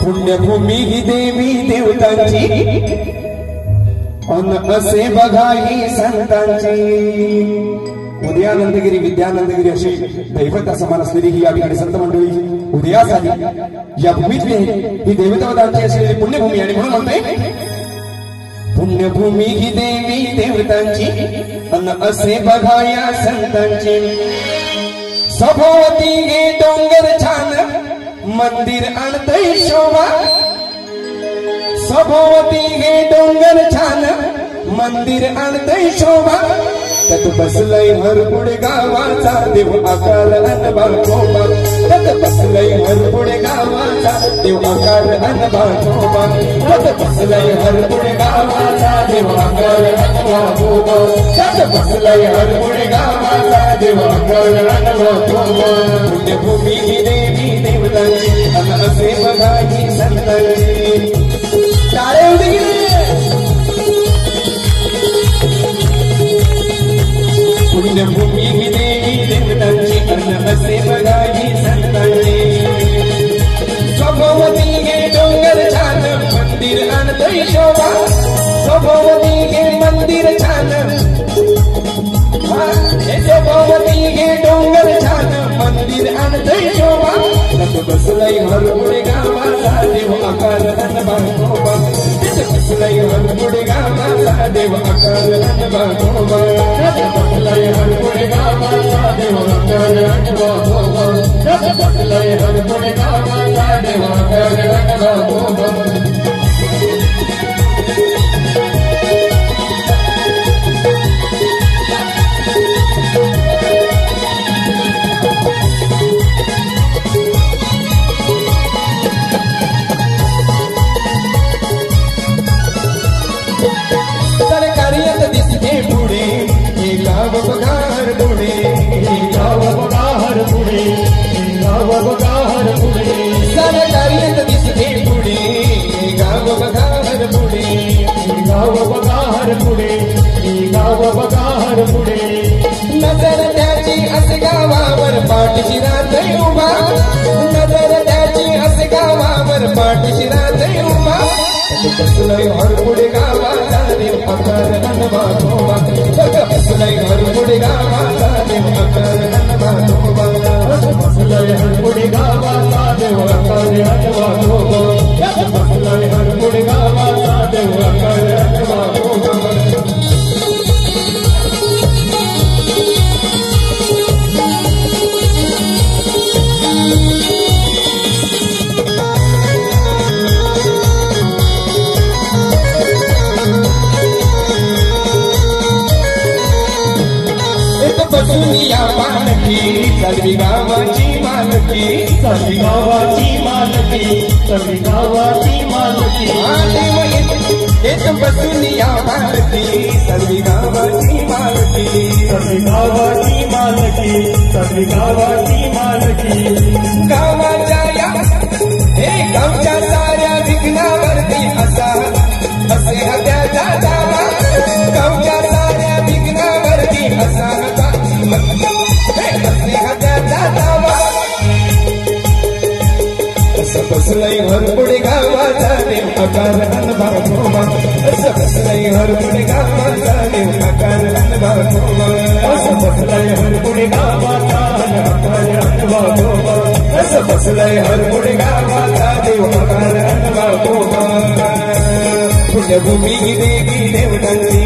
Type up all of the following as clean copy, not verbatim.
पुण्यभूमी ही देवी देवतांची अन असे बघा ही संतांची। उदयानंदगिरी विद्यानंदगिरी अशी दैवता समान असलेली ही या ठिकाणी संत मंडळी उदयास आली। या भूमीतली ही देवतांची असलेली पुण्यभूमी आणि म्हणून म्हणते पुण्यभूमी ही देवी देवतांची अन असे बघा या संतांची। सभोवती हे डोंगर छान मंदिर आणतय शोभा। सभोवती हे डोंगर छान मंदिर आणतय शोभा। तत बसलय हरपुडे गावाचा देव आकार अनबाळोबा। तत बसलय हरपुडे गावाचा देव आकार अनबाळोबा। तत बसलय हरपुडे गावाचा देव आकार अनबाळोबा। तत बसलय हरपुडे गावाचा देव आकार अनबाळोबा। पुण्यभूमी ही देवी देवतांची अन असे बघा ही संतांची। टाळे उडीले पुण्यभूमी ही देवी देवतांची अन असे बघा ही संतांची। सभोवती हे डोंगर छान मंदिर आणतय शोभा। सभोवती हे मंदिर छान सभोवती हे डोंगर छान मंदिर आणतय शोभा। तत बसलय हरपुडे गावाचा देव आकार अनबाळोबा। तत बसलय हरपुडे गावाचा देव आकार अनबाळोबा। तत बसलय हरपुडे गावाचा देव आकार अनबाळोबा। तत बसलय हरपुडे गावाचा देव आकार अनबाळोबा। सरकारियत दिसते पुढे गाव बघा हरपुडे। गाव बघा हरपुडे गाव बघा हरपुडे। नजर त्याची असे गावावर पाठीशी राहतय उभा। नजर त्याची असे गावावर पाठीशी राहतय उभा। बसलय हरपुडे गावाचा देव आकार अनबाळोबा। बसलय हरपुडे गावाचा देव आकार अनबाळोबा। बसलय हरपुडे गावाचा देव आकार अनबाळोबा। बसलय हरपुडे गावाचा देव आकार अनबाळोबा। बसुनिया मालकी सर्वी गावाची मालकी। सर्वी गावाची मालकी सर्वी गावाची मालकी। एक बसुनिया मालकी सर्वी गावाची मालकी। सर्वी गावाची मालकी सर्वी गावाची मालकी। गावाच्या या हे गावच्या साऱ्या विघ्नावरती असा असे त्याचा दावा। गावच्या साऱ्या विघ्नावरती असा बसलय हरपुडे गावाचा देव आकार अनबाळोबा। बसलय हरपुडे गावाचा देव आकार अनबाळोबा। बसलय हरपुडे गावाचा आकार अनबाळोबा। बसलय हरपुडे गावाचा देव आकार अनबाळोबा। पुण्यभूमी ही देवी देवतांची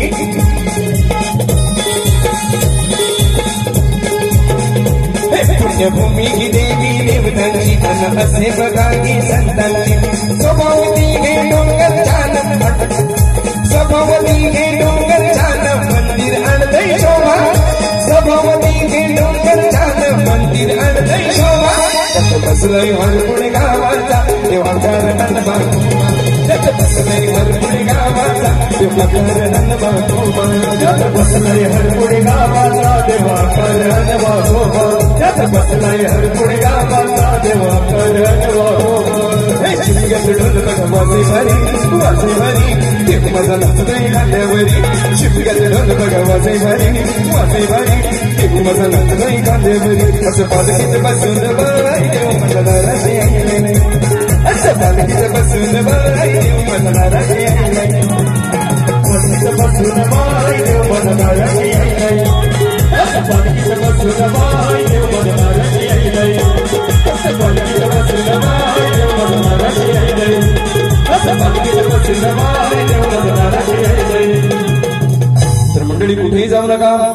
पुण्यभूमी ही देवी देवतांची अन असे बघा ही संतांची। सभोवती हे डोंगर छान सभोवती हे डोंगर छान मंदिर आणतय शोभा। सभोवती हे डोंगर छान मंदिर आणतय शोभा। तत बसलय हरपुडे गावाचा देव आकार अनबाळोबा। तत बसलय हरपुडे गावाचा देव आकार अनबाळोबा। तत बसलय हरपुडे गावाचा देव आकार अनबाळोबा। तत बसलय हरपुडे गावाचा देव आकार अनबाळोबा। शिमग्याचे ढोल बघा वाजे भारी देव माझा नाचतय खांद्यावरी। शिमग्याचे ढोल बघा वाजे भारी देव माझा नाचतय खांद्यावरी। असं पालखीचं बसून देव माझ्या दाराशी आलेले। असं पालखीचं बाय देव मन नाराजी आईलाय पालखीत बसून बाय देव मन नाराजी आईलाय पालखीत बसून बाय देव मन नाराजी आईलाय पालखीत बसून बाय देव मन नाराजी आईलाय पालखीत बसून बाय देव मन नाराजी आईलाय तर मंडळी कुठेही जाऊ नका.